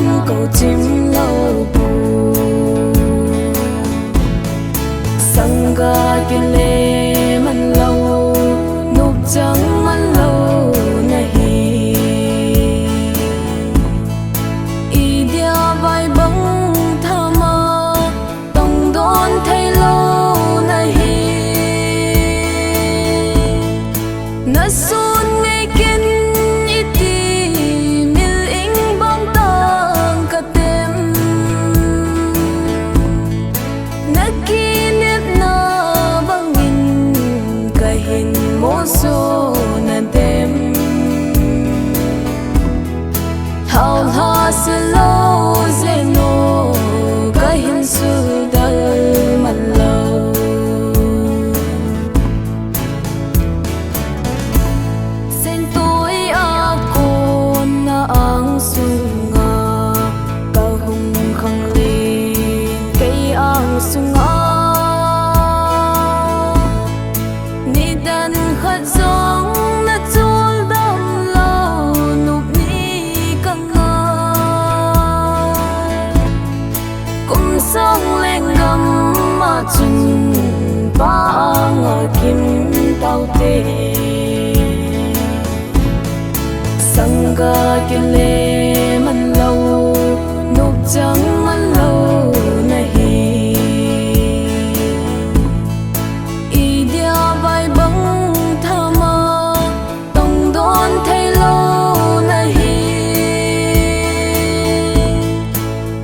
lam cầu chim lâu bù sang ga kia lê man lâu núp trắng man lâu nahi y dia vai bóng thama tông đón thấy lâu nahi na sun ngay kiến số nan tem hào ha sẽ lâu dễ nô cái hình sự đời mặt lâu sen tôi a con na ang sunga cao hùng khang lên cây ang sunga khát giông na chul đam lâu nụp ni căng ngà cùng sông lên ngắm mà chun ba ngờ kim tao tê sang ga kia lê man lâu nụp trắng man lâu nahi y dia vai bóng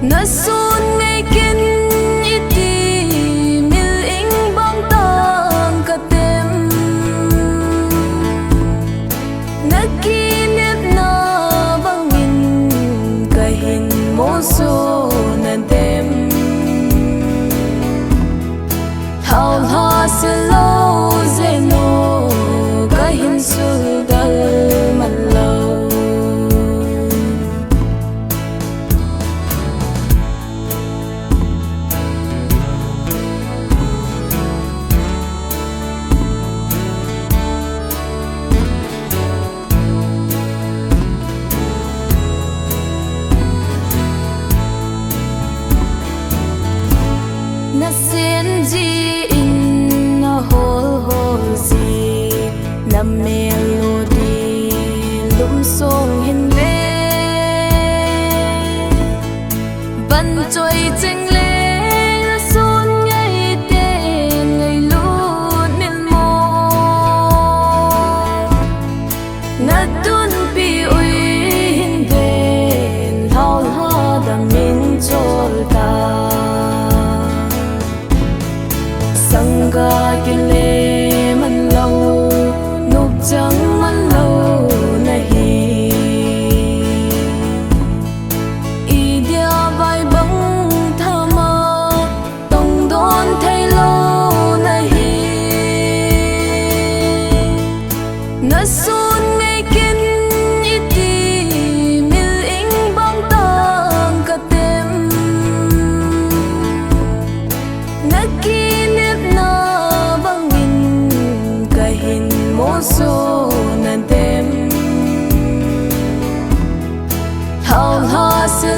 na sun ngay kiến iti mil ing bang tang katem na kinit na bangin kahin mo so nan tem hào ha se lâu dễ nô kahin su dal man lâu na sen ji in na hol hol ji na melody lum song hin le ban trôi chênh lê na sun ngay tên ngay lút nil mo na tun pi ui hin den hol ha da min chol ta sang ga kia lê man lâu núp trắng man lâu nahi y dia vai bóng thama tông đón thấy lâu nahi na sun ngay kiến iti mil ing bang tang katem na số nan tem hào ha sẽ